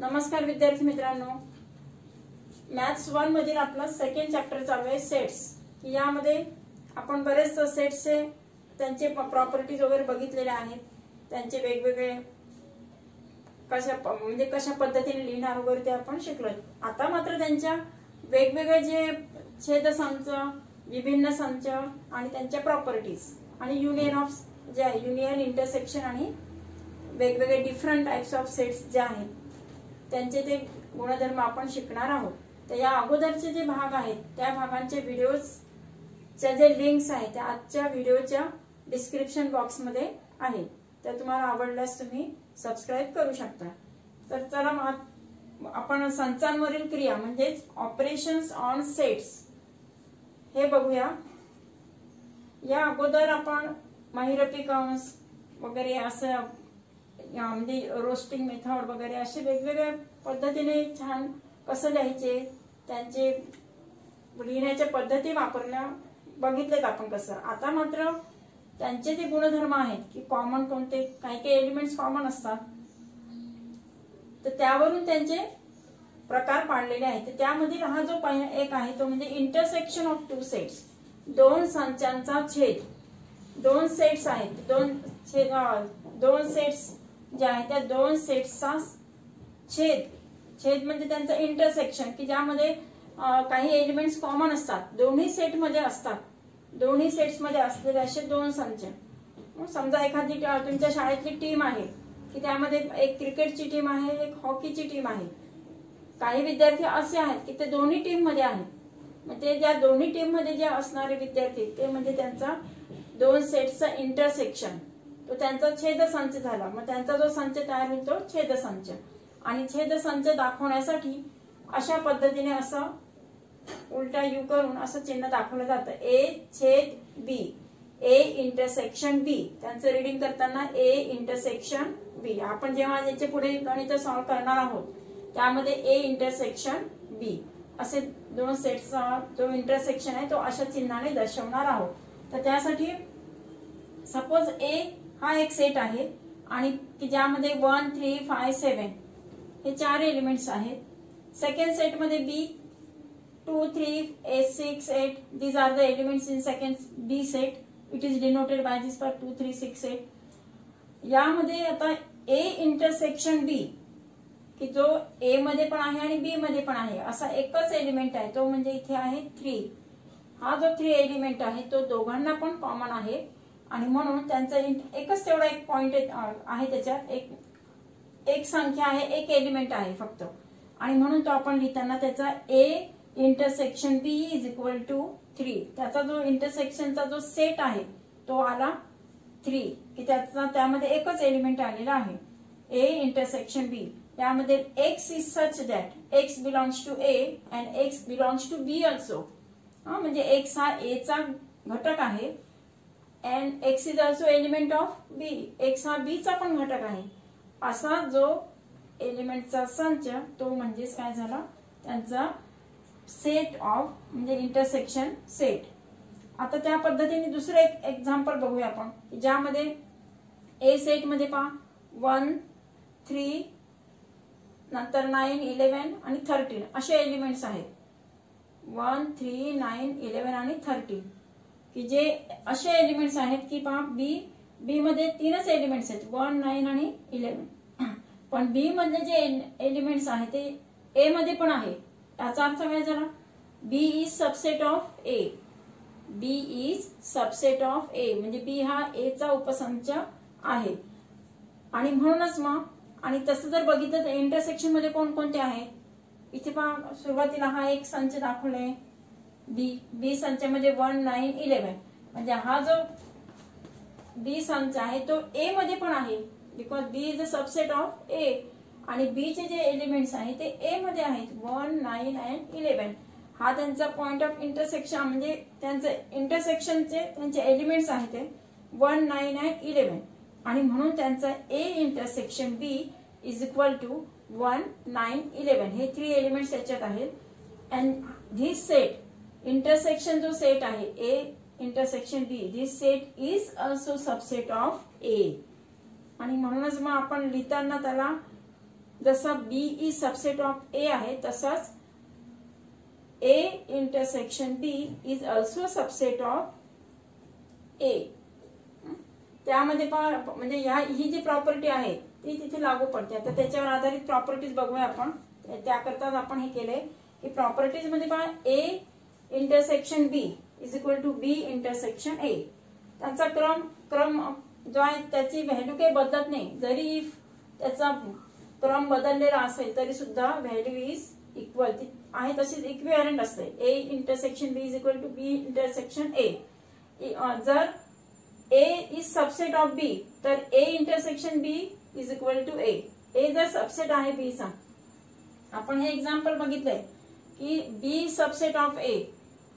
नमस्कार विद्यार्थी मित्रांनो, मॅथ्स 1 मधील आपला सेकंड चॅप्टर चालू आहे सेट्स। यामध्ये आपण बरेच सेट्सचे त्यांचे प्रॉपर्टीज वगैरे बघितलेले आहेत, त्यांचे वेगवेगळे कशा पद्धतीने लिहिणार वगैरे ते आपण शिकलो। आता मात्र त्यांच्या वेगवेगळे जे छेदसंच, विभिन्न संच आणि त्यांच्या प्रॉपर्टीज आणि युनियन ऑफ जे आहे युनियन, इंटरसेक्शन आणि वेगवेगळे डिफरंट टाइप्स ऑफ सेट्स जे आहेत त्यांचे ते गुणधर्म आपण शिकणार आहोत। तर या अगोदरचे जे भाग आहेत त्या भागांचे व्हिडिओजचे जे लिंक्स आहेत त्या आजच्या व्हिडिओच्या डिस्क्रिप्शन बॉक्स मध्ये आहेत, त्या तुम्हाला आवडल्यास तुम्ही सबस्क्राइब करू शकता। तर चला आपण संचांवरील क्रिया म्हणजे ऑपरेशन्स ऑन सेट्स हे बघूया। या अगोदर आपण महिरपी कंस वगैरे असं म्हणजे रोस्टिंग मेथड वगैरे असे वेगवेगळ्या पद्धतीने छान कसं लिहायचे त्यांचे लिहिण्याच्या पद्धती वापरल्या बघितलेत आपण कसं। आता मात्र त्यांचे जे गुणधर्म आहेत की कॉमन कोणते काही काही एलिमेंट्स कॉमन असतात तर त्यावरून त्यांचे प्रकार पाडलेले आहेत। तर त्यामध्ये हा जो एक आहे तो म्हणजे इंटरसेक्शन ऑफ टू सेट्स, दोन संचांचा छेद। दोन सेट्स आहेत, दोन सेट्स जे आहे त्या दोन सेट्सचा छेद म्हणजे त्यांचं इंटरसेक्शन की ज्यामध्ये काही एलिमेंट्स कॉमन असतात, दोन्ही सेट मध्ये असतात, दोन्ही सेट्स मध्ये असलेले असे दोन संच। समजा एखादी तुमच्या शाळेतली टीम आहे की त्यामध्ये एक क्रिकेटची टीम आहे, एक हॉकीची टीम आहे। काही विद्यार्थी असे आहेत की ते दोन्ही टीम मध्ये आहेत, मग ते ज्या दोन्ही टीम मध्ये जे असणारे विद्यार्थी ते म्हणजे त्यांचा दोन सेट्सचा इंटरसेक्शन, तो त्यांचा छेदसंच झाला। मग त्यांचा जो संच तयार होईल तो छेदसंच, आणि छेदसंच दाखवण्यासाठी अशा पद्धतीने असं उलटा यू करून असं चिन्ह दाखवलं जातं, ए छेद बी, ए इंटरसेक्शन बी। त्यांचं रीडिंग करताना ए इंटरसेक्शन बी। आपण जेव्हा याचे पुढे गणित सॉल्व्ह करणार आहोत त्यामध्ये ए इंटरसेक्शन बी असे दोन सेट्सचा जो इंटरसेक्शन आहे तो अशा चिन्हाने दर्शवणार आहोत। तर त्यासाठी सपोज ए हा एक सेट आहे आणि की ज्यामध्ये 1, 3, 5, 7 हे चार एलिमेंट्स आहेत। सेकंड सेट मध्ये बी 2, 3, 8, 6, 8 these are the elements in second B set. It is denoted by this part 2, 3, 6, 8। यामध्ये आता A इंटरसेक्शन B की जो A मध्ये पण आहे आणि B मध्ये पण आहे असा एकच एलिमेंट आहे, तो म्हणजे इथे आहे 3। हा जो 3 एलिमेंट आहे तो दोघांना पण कॉमन आहे आणि म्हणून त्यांचा एकच तेवढा एक पॉइंट आहे, त्याच्यात एक संख्या आहे, एक एलिमेंट आहे फक्त, आणि म्हणून तो आपण लिहिताना त्याचा A intersection B is equal to 3। त्याचा जो इंटरसेक्शनचा जो सेट आहे तो आला 3 की त्यामध्ये एकच एलिमेंट आलेला आहे A इंटरसेक्शन B। त्यामध्ये x is such that x belongs to A and x belongs to B also. म्हणजे x हा A चा घटक आहे and x is also element of B, x हा B चा पण घटक आहे। असा जो एलिमेंटचा संच तो म्हणजे काय झाला त्यांचा सेट ऑफ म्हणजे इंटरसेक्शन सेट। आता त्या पद्धतीने दुसरं एक एक्झाम्पल बघूया आपण, ज्यामध्ये ए सेट मध्ये पहा 1, 3 नंतर 9, 11 आणि 13 असे एलिमेंट्स आहेत। 1, 3, 9, 11 आणि 13 की जे असे एलिमेंट्स आहेत की पहा बी मध्ये तीनच एलिमेंट्स आहेत 1, 9 आणि 11, पण बी मधले जे एलिमेंट्स आहेत ते ए मध्ये पण आहे। याचा अर्थ काय झाला, B is subset of A, B is subset of A म्हणजे बी हा ए चा उपसंच आहे। आणि म्हणूनच मग आणि तसं जर बघितलं तर इंटरसेक्शन मध्ये कोणकोणते आहेत, इथे पहा सुरुवातीला हा एक संच दाखवलाय बी संचामध्ये 1, 9, 11 म्हणजे हा जो बी संच आहे तो ए मध्ये पण आहे because B is a subset of A, आणि बी चे जे एलिमेंट्स आहेत ते ए मध्ये आहेत 1, 9 अँड 11। हा त्यांचा पॉइंट ऑफ इंटरसेक्शन म्हणजे त्यांचे इंटरसेक्शनचे त्यांचे एलिमेंट्स आहेत ते 1, 9 अँड 11, आणि म्हणून त्यांचा A intersection B is equal to 1, 9, 11 हे 3 एलिमेंट्स त्याच्यात आहेत। अँड धिस सेट इंटरसेक्शन जो सेट आहे A intersection B, this set is also subset of A, आणि म्हणूनच मग आपण लिहिताना त्याला जसं B is subset of A आहे तसंच A intersection B is also subset of A. त्यामध्ये पण म्हणजे ही जी प्रॉपर्टी आहे ती तिथे लागू पडते. आता त्याच्यावर आधारित प्रॉपर्टीज बघूया आपण. त्याकरताच आपण हे केले की प्रॉपर्टीज मध्ये पण A intersection B is equal to B intersection A. त्यांचा क्रम जो आहे त्याची व्हॅल्यू काही बदलत नाही. जरी इफ त्याचा क्रम बदललेला असेल तरी सुद्धा व्हॅल्यू इज इक्वल आहे तशीच इक्विव्हॅलंट असते. A intersection B is equal to B intersection A. जर A is subset of B तर A intersection B is equal to A. A जर सबसेट आहे बी चा, आपण हे एक्झाम्पल बघितलंय की बी सबसेट ऑफ ए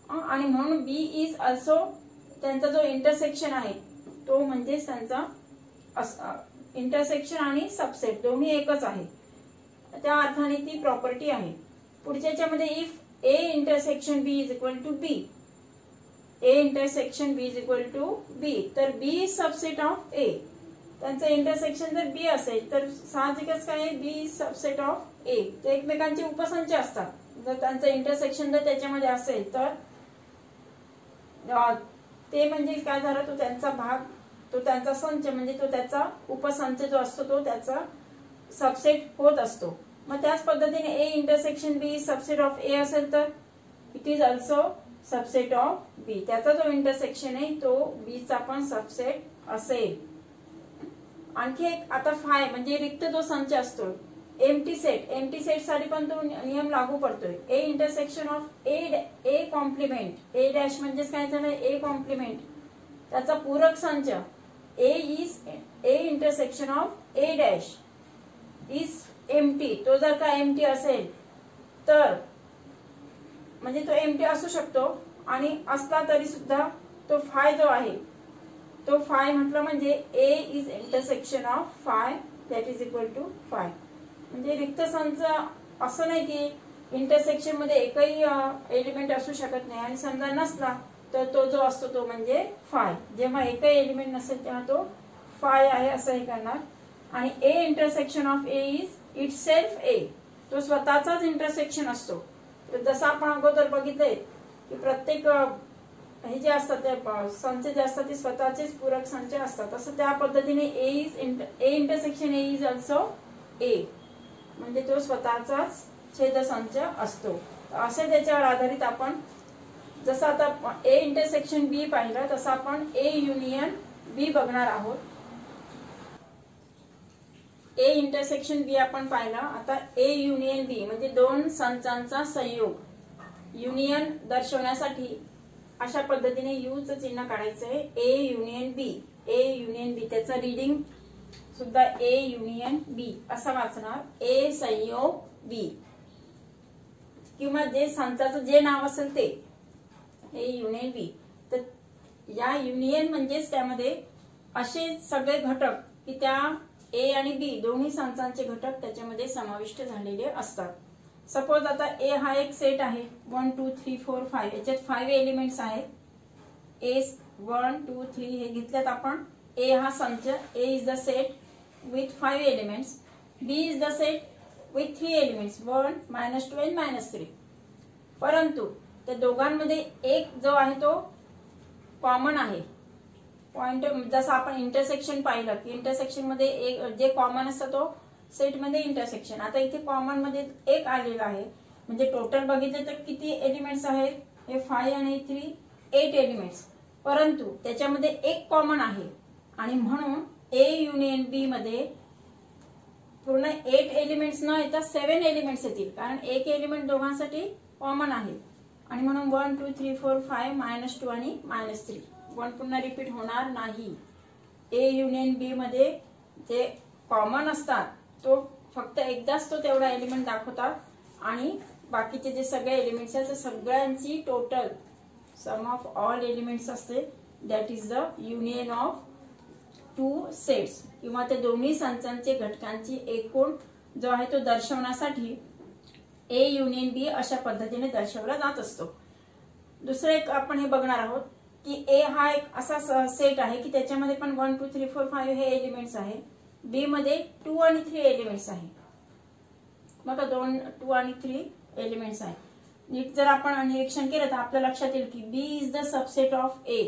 आणि म्हणून बी इज ऑल्सो त्यांचा जो इंटरसेक्शन आहे तो म्हणजे त्यांचा इंटरसेक्शन आणि सबसेट दोन्ही एकच आहे. त्या अर्थाने ती प्रॉपर्टी आहे. पुढच्या याच्यामध्ये if A intersection B is equal to B, A intersection B is equal to B, तर B is subset of A. त्यांचं इंटरसेक्शन जर बी असेल तर साहजिकच काय B is subset of A. ते एकमेकांचे उपसंच असतात. जर त्यांचं इंटरसेक्शन जर त्याच्यामध्ये असेल तर ते म्हणजे काय झालं, तो त्यांचा भाग, तो त्यांचा संच म्हणजे तो त्याचा उपसंच जो असतो तो त्याचा सबसेट होत असतो. मग त्याच पद्धतीने A intersection B subset of A असेल तर it is also subset of B. त्याचा जो इंटरसेक्शन आहे तो बी चा पण सबसेट असेल. आणखी एक आता फाय म्हणजे रिक्त जो संच असतो एम्प्टी सेट साठी पण तो नियम लागू पडतोय. A intersection of A complement, A dash म्हणजेच काय झालं ए कॉम्प्लिमेंट, त्याचा पूरक संच A intersection of A dash is empty. तो जर का एम्प्टी असेल तर म्हणजे तो एम्प्टी असू शकतो आणि असला तरी सुद्धा तो फाय जो आहे तो फाय म्हटलं म्हणजे A is intersection of phi that is equal to phi. म्हणजे रिक्त संच असं नाही की इंटरसेक्शन मध्ये एकही एलिमेंट असू शकत नाही आणि समजा नसला तर तो जो असतो तो म्हणजे फाय. जेव्हा एकही एलिमेंट नसेल तेव्हा तो फाय आहे असं हे करणार. आणि ए intersection of A is it self ए, तो स्वतःचाच इंटरसेक्शन असतो. जसं आपण अगोदर बघितलंय की प्रत्येक हे जे असतात ते संच जे असतात ते स्वतःचेच पूरक संच असतात. तसं त्या पद्धतीने A intersection A is also ए म्हणजे तो स्वतःचाच छेदसंच असतो. असे त्याच्यावर आधारित आपण जसं आता ए इंटरसेक्शन बी पाहिलं तसं आपण ए युनियन बी बघणार आहोत. ए इंटरसेक्शन बी आपण पाहिलं. आता ए युनियन बी म्हणजे दोन संचांचा संयोग. युनियन दर्शवण्यासाठी अशा पद्धतीने यूचं चिन्ह काढायचंय. ए युनियन बी, ए युनियन बी त्याचं रीडिंग सुद्धा ए युनियन बी असा वाचणार. ए संयोग बी किंवा जे संचाचं जे नाव असेल ते ए युनियन बी. तर या युनियन म्हणजेच त्यामध्ये असे सगळे घटक की त्या ए आणि बी दोन्ही संचांचे घटक त्याच्यामध्ये समाविष्ट झालेले असतात. सपोज आता ए हा एक सेट आहे 1 2 3 4 5, याच्यात 5 एलिमेंट्स आहेत. ए 1 2 3 हे घेतल्यात आपण. ए हा संच, A is the set with 5 elements, B is the set with 3 elements 1 -2 and -3. परंतु त्या दोघांमध्ये एक जो आहे तो कॉमन आहे. पॉइंट जसं आपण इंटरसेक्शन पाहिलं की इंटरसेक्शन मध्ये एक जे कॉमन असतं तो सेट मध्ये इंटरसेक्शन. आता इथे कॉमन मध्ये एक आलेला आहे म्हणजे टोटल बघितलं तर किती एलिमेंट्स आहेत हे 5 आणि 3 8 एलिमेंट्स. परंतु त्याच्यामध्ये एक कॉमन आहे आणि म्हणून ए युनियन बी मध्ये पूर्ण 8 एलिमेंट्स न येता 7 एलिमेंट्स येतील कारण एक एलिमेंट दोघांसाठी कॉमन आहे. आणि म्हणून 1 2 3 4 5 -2 आणि -3 1 पुन्हा रिपीट होणार नाही. ए युनियन बी मध्ये जे कॉमन असतात तो फक्त एकदाच तो तेवढा एलिमेंट दाखवतात आणि बाकीचे जे सगळे एलिमेंट्स आहेत सगळ्यांची total sum of all elements असते. That is the union of 2 sets किंवा ते दोन्ही संचांचे घटकांची एकूण जो आहे तो दर्शवण्यासाठी ए युनियन बी अशा पद्धतीने दर्शवला जात असतो. दुसरं एक आपण हे बघणार आहोत की ए हा एक असा सेट आहे की त्याच्यामध्ये पण 1 2 3 4 5 हे एलिमेंट्स आहे. बी मध्ये 2 आणि 3 एलिमेंट्स आहे. बघा 2 आणि 3 एलिमेंट्स आहेत. नीट जर आपण निरीक्षण केलं तर आपल्या लक्षात येईल की बी is the subset of A.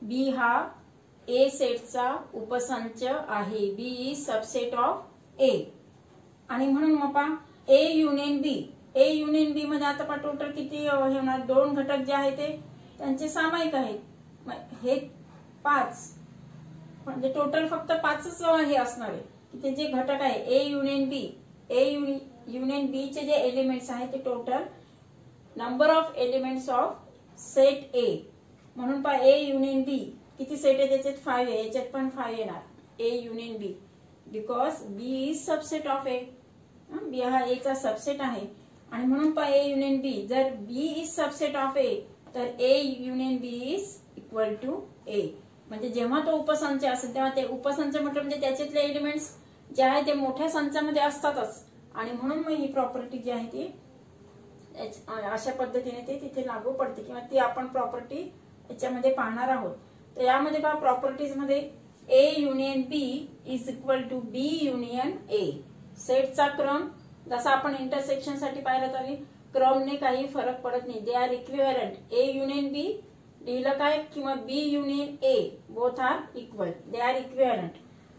B हा ए सेटचा उपसंच आहे. बी इज सबसेट ऑफ ए. आणि म्हणून मग पहा ए युनियन बी. ए युनियन बी मध्ये आता पहा टोटल किती हे होणार, 2 घटक जे आहे ते त्यांचे सामायिक आहेत. हे 5 म्हणजे टोटल फक्त 5च हे असणार आहे की ते जे घटक आहे A union B. A union बी चे जे एलिमेंट्स आहेत ते total number of elements of set ए. म्हणून पहा ए युनियन बी किती सेट आहे त्याच्यात 5 आहे. याच्यात पण 5 येणार A union B because B is subset of A. B हा ए चा सबसेट आहे आणि म्हणून पहा ए युनियन बी. जर B is subset of A तर A union B is equal to A. म्हणजे जेव्हा तो उपसंच असेल तेव्हा ते उपसंच म्हटलं म्हणजे त्याच्यातले एलिमेंट्स जे आहे ते मोठ्या संचामध्ये असतातच. आणि म्हणून मग ही प्रॉपर्टी जी आहे ती अशा पद्धतीने ते तिथे लागू पडते किंवा ती आपण प्रॉपर्टी याच्यामध्ये पाहणार आहोत. तर यामध्ये पहा प्रॉपर्टीज मध्ये A union B is equal to B union A. सेटचा क्रम जसा आपण इंटरसेक्शन साठी पाहिलं तरी क्रमने काही फरक पडत नाही. They are equivalent. A union B लिहिलं काय किंवा B union A both are equal. They are equivalent.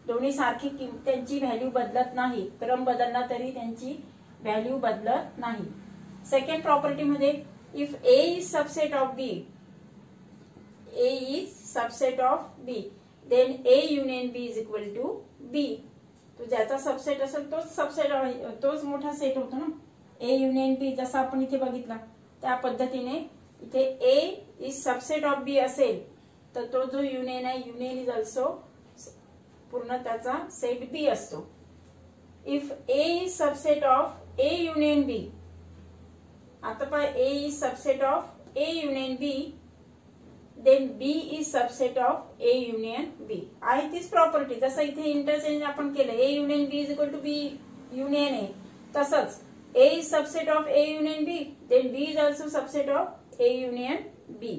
दोन्ही सारखी त्यांची व्हॅल्यू बदलत नाही. क्रम बदलला तरी त्यांची व्हॅल्यू बदलत नाही. सेकंड प्रॉपर्टी मध्ये if A is subset of B. A is subset of B then A union B is equal to B. तो ज्याचा सबसेट असेल तोच सबसेट तोच मोठा सेट होतो ना. ए युनियन बी जसा आपण इथे बघितला त्या पद्धतीने इथे ए इज सबसेट ऑफ बी असेल तर तो जो युनियन आहे युनियन इज ऑल्सो पूर्ण त्याचा सेट बी असतो. If A is subset of A union B. आता पहा A is subset of A union B then B is subset of A union B. आहे तीच प्रॉपर्टी जसं इथे इंटरचेंज आपण केलं A union B is equal to B union A. तसंच A is subset of A union B then B is also subset of A union B.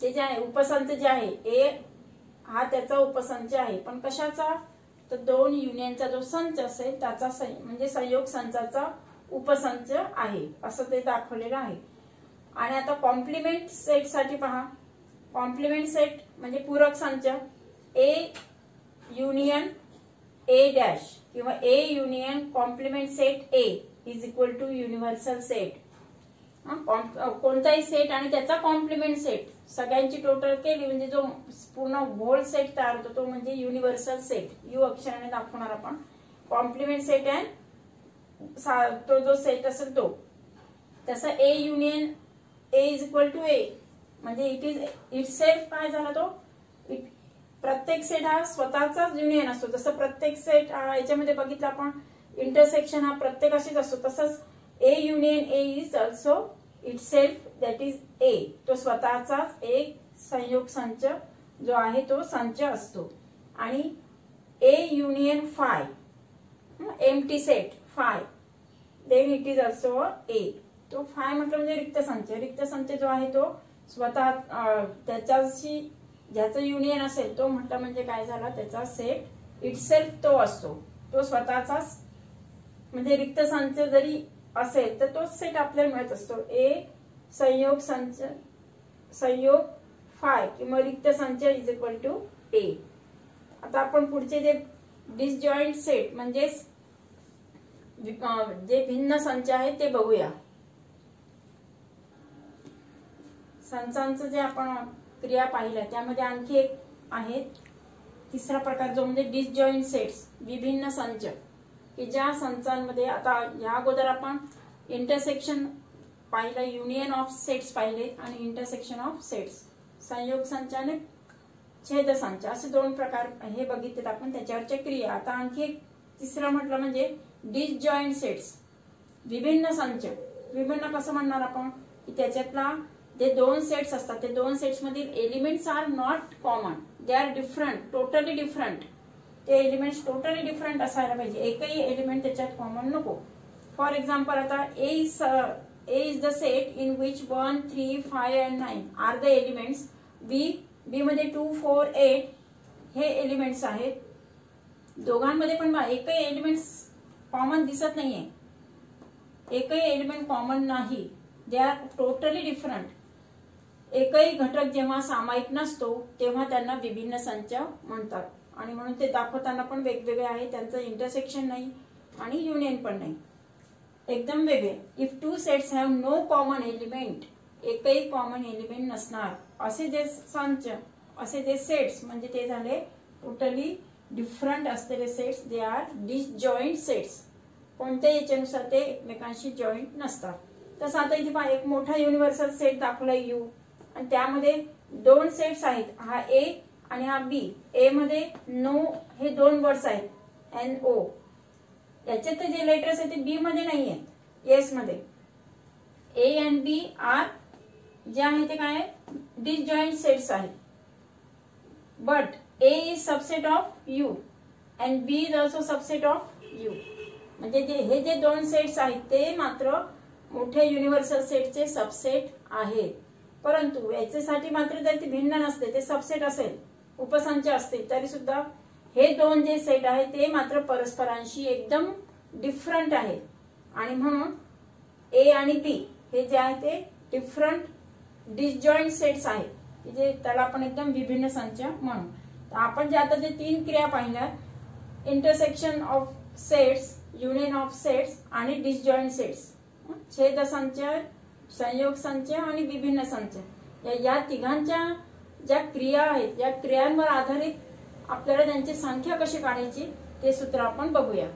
ते जे आहे उपसंच जे आहे ए हा त्याचा उपसंच आहे. पण कशाचा तर 2 युनियनचा जो संच असेल त्याचा म्हणजे संयोग संचाचा उपसंच आहे असं ते दाखवलेलं आहे. आणि आता कॉम्प्लिमेंट सेट साठी पहा. कॉम्प्लिमेंट सेट म्हणजे पूरक संच. ए युनियन ए डॅश किंवा A union complement set A is equal to universal set. कोणताही सेट आणि त्याचा कॉम्प्लिमेंट सेट सगळ्यांची टोटल केली म्हणजे जो पूर्ण होल सेट तयार होतो तो म्हणजे युनिव्हर्सल सेट. यू अक्षराने दाखवणार आपण. कॉम्प्लिमेंट सेट आहे तो जो सेट असेल तो. तसा A union A is equal to A म्हणजे इट इज इट सेल्फ काय झाला तो प्रत्येक सेट हा स्वतःचाच युनियन असतो. जसं प्रत्येक सेट याच्यामध्ये बघितलं आपण इंटरसेक्शन हा प्रत्येकाशीच असतो तसंच ए union A is also it self that is a. तो स्वतःचाच एक संयोग संच जो आहे तो संच असतो. आणि A union phi empty set phi then it is also A. तो फाय म्हटलं म्हणजे रिक्त संच. रिक्त संच जो आहे तो स्वतः त्याच्याशी ज्याचं युनियन असेल तो म्हटलं म्हणजे काय झाला त्याचा सेट इट सेल्फ तो असतो. तो स्वतःचाच म्हणजे रिक्त संच जरी असेल तर तोच सेट आपल्याला मिळत असतो. ए संयोग संच संयोग फाय किंवा रिक्त संच इज इक्वल टू ए. आता आपण पुढचे जे डिसजॉइंट सेट म्हणजे जे भिन्न संच आहेत ते बघूया. संचांचं जे आपण क्रिया पाहिल्या त्यामध्ये आणखी एक आहे तिसरा प्रकार जो म्हणजे डिसजॉइंट सेट्स विभिन्न संच की ज्या संचांमध्ये आता या अगोदर आपण इंटरसेक्शन पाहिलं युनियन ऑफ सेट्स पाहिले आणि इंटरसेक्शन ऑफ सेट्स संयोग संच आणि छेद संच असे 2 प्रकार हे बघितले आपण त्याच्यावरच्या क्रिया. आता आणखी एक तिसरं म्हटलं म्हणजे डिसजॉइंट सेट्स विभिन्न संच. विभिन्न कसं म्हणणार आपण की त्याच्यातला जे 2 सेट्स असतात ते 2 सेट्स मधील elements are not common. They are different totally different. ते एलिमेंट्स टोटली डिफरंट असायला पाहिजे. एकही एलिमेंट त्याच्यात कॉमन नको. फॉर एक्झाम्पल आता A is the set in which 1, 3, 5 and 9 are the elements. B मध्ये 2, 4, 8 हे एलिमेंट्स आहेत. दोघांमध्ये पण एकही एलिमेंट्स कॉमन दिसत नाहीये, एकही एलिमेंट कॉमन नाही, दे आर टोटली डिफरंट. एकही घटक जेव्हा सामायिक नसतो तेव्हा त्यांना विभिन्न संच म्हणतात. आणि म्हणून ते दाखवताना पण वेगवेगळे आहे, त्यांचं इंटरसेक्शन नाही आणि युनियन पण नाही, एकदम वेगळे. If two sets have no common element, एकही कॉमन एलिमेंट नसणार असे जे संच, असे जे सेट्स म्हणजे ते झाले टोटली डिफरंट असलेले sets, they are disjoint sets. कोणत्याही याच्यानुसार ते एकमेकांशी जॉईंट नसतात. तसं आता इथे पहा, एक मोठा युनिव्हर्सल सेट दाखवलाय यू, आणि त्यामध्ये दोन सेट्स आहेत, हा ए आणि हा बी. ए मध्ये नो हे दोन वर्ड्स आहेत, एन ओ. याच्यात जे लेटर्स आहेत ते बी मध्ये नाही आहेत, येस मध्ये. A and B R J आहे ते काय डिसजॉईंट सेट्स आहेत. But A is subset of U and B is also subset of U. म्हणजे हे जे दोन सेट्स आहेत ते मात्र मोठ्या युनिव्हर्सल सेटचे सबसेट आहेत. परंतु याच्यासाठी मात्र जर ते भिन्न नसते, ते सबसेट असेल, उपसंच असतील, तरी सुद्धा हे दोन जे सेट आहेत ते मात्र परस्परांशी एकदम डिफरंट आहेत. आणि म्हणून ए आणि बी हे जे आहे ते डिफरंट डिसजॉईंट सेट्स आहेत, जे त्याला आपण एकदम विभिन्न संच म्हणू. तर आपण जे आता जे तीन क्रिया पाहिल्या, intersection of sets, union of sets आणि डिसजॉईंट सेट्स, छेद संच, संयोग संच आणि विभिन्न संच, या तिघांच्या ज्या क्रिया आहेत, या क्रियांवर आधारित आपल्याला त्यांची संख्या कशी काढायची ते सूत्र आपण बघूया.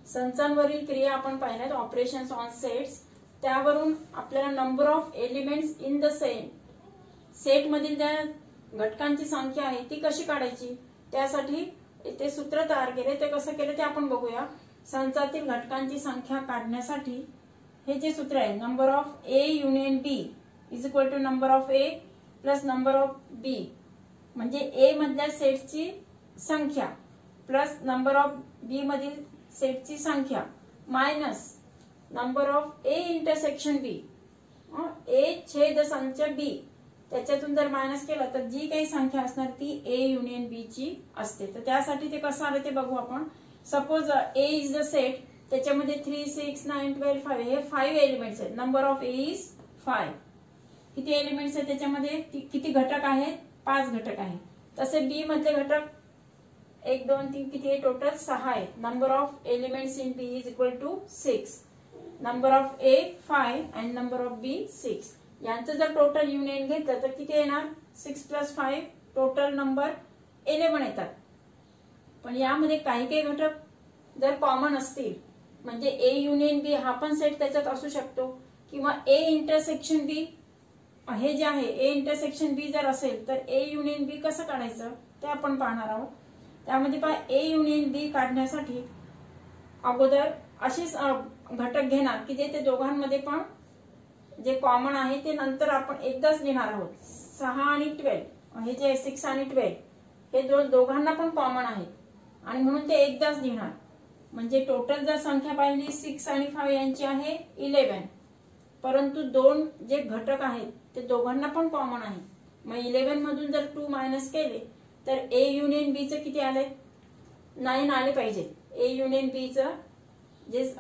संचांवरील क्रिया आपण पाहिल्यात, ऑपरेशन्स ऑन सेट्स. त्यावरून आपल्याला number of elements in the set मधील ज्या घटकांची संख्या आहे ती कशी काढायची, त्यासाठी ते सूत्र तयार केले. ते कसं केलं ते आपण बघूया. संचातील घटकांची संख्या काढण्यासाठी हे जे सूत्र आहे, number of A union B is equal to number of A plus number of B, म्हणजे ए मधल्या सेटची संख्या प्लस नंबर ऑफ बी मधील सेटची संख्या minus number of A intersection B, A छेद संच बी, त्याच्यातून जर मायनस केलं तर जी काही संख्या असणार ती ए युनियन बी ची असते. तर त्यासाठी ते कसं आलं ते बघू आपण. Suppose A is the set, त्याच्यामध्ये 3, 6, 9, 12, 5 हे 5 एलिमेंट्स आहेत. Number of A is 5. किती एलिमेंट्स आहेत त्याच्यामध्ये, किती घटक आहेत, 5 घटक आहेत. तसे बी मधले घटक 1, 2, 3 किती आहे, टोटल 6 आहेत. Number of elements in B is equal to 6. Number of A 5 and number of B 6. यांचं जर टोटल युनियन घेतलं तर किती येणार, 6 + 5 टोटल नंबर 11 येतात. पण यामध्ये काही काही घटक जर कॉमन असतील, म्हणजे ए युनियन बी हा पण सेट त्याच्यात असू शकतो, किंवा ए इंटरसेक्शन बी हे जे आहे, ए इंटरसेक्शन बी जर असेल तर ए युनियन बी कसं काढायचं ते आपण पाहणार आहोत. त्यामध्ये पहा, ए युनियन बी काढण्यासाठी अगोदर असेच घटक घेणार की जे ते दोघांमध्ये पण जे कॉमन आहे ते नंतर आपण एकदाच लिहिणार आहोत. 6 आणि 12 हे जे 6 आणि 12 हे दोघांना पण कॉमन आहेत आणि म्हणून ते एकदाच लिहिणार. म्हणजे टोटल जर संख्या पाहिली 6 आणि 5 यांची आहे 11, परंतु दोन जे घटक आहेत ते दोघांना पण कॉमन आहे. मग 11 मधून जर 2 मायनस केले तर ए युनियन बी चे किती आले, 9 आले पाहिजे. ए युनियन बी चं जे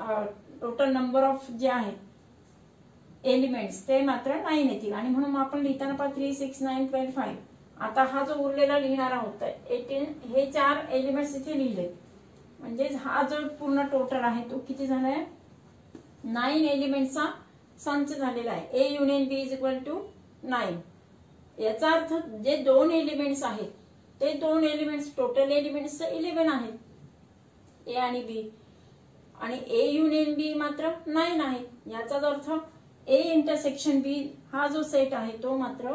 टोटल नंबर ऑफ जे आहेत एलिमेंट्स ते मात्र 9 येतील. आणि म्हणून आपण लिहिताना पहा 3, 6, 9, 12, 5. आता हा जो उरलेला लिहिणार आहोत तर 18 हे 4 एलिमेंट्स इथे लिहिले, म्हणजे हा जो पूर्ण टोटल आहे तो किती झालाय, 9 एलिमेंट्सचा संच झालेला आहे. A union B is equal to 9. याचा अर्थ जे दोन एलिमेंट्स आहेत ते दोन एलिमेंट्स टोटल एलिमेंट्स 11 आहेत, ए आणि बी, आणि ए युनियन बी मात्र 9 आहेत. याचाच अर्थ ए इंटरसेक्शन बी हा जो सेट आहे तो मात्र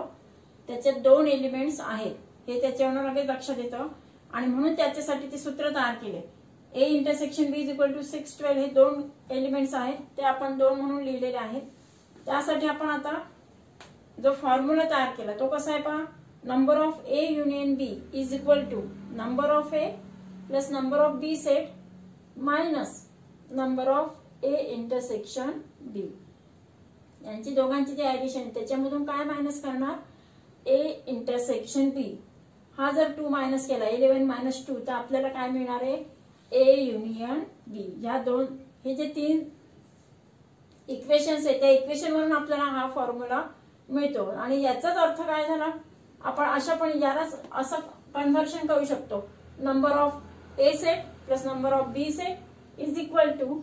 त्याच्यात दोन एलिमेंट्स आहेत, हे त्याच्यावर लगेच लक्षात येतं. आणि म्हणून त्याच्यासाठी ते सूत्र तयार केले. A intersection B is equal to 6, 12 हे दोन एलिमेंट्स आहेत, ते आपण 2 म्हणून लिहिलेले आहेत. त्यासाठी आपण आता जो फॉर्म्युला तयार केला तो कसा आहे पहा, number of A union B is equal to number of A plus number of B set minus number of A intersection B. यांची दोघांची जे ऍडिशन त्याच्यामधून काय मायनस करणार, ए इंटरसेक्शन बी हा जर 2 मायनस केला, 11 - 2 तर आपल्याला काय मिळणार आहे, ए युनियन बी. या दोन हे जे तीन इक्वेशन्स आहेत त्या इक्वेशन वरून आपल्याला हा फॉर्म्युला मिळतो. आणि याचाच अर्थ काय झाला, आपण अशा पण यालाच असं कन्व्हर्शन करू शकतो. Number of A set plus number of B set is equal to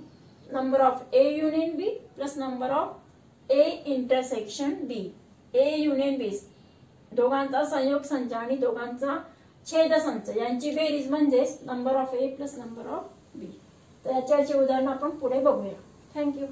number of A union B plus number of A intersection B. A union B दोघांचा संयोग संच आणि दोघांचा छेद संच यांची बेरीज म्हणजेच number of A plus number of B. तर याच्यावरची उदाहरण आपण पुढे बघूया. थँक्यू.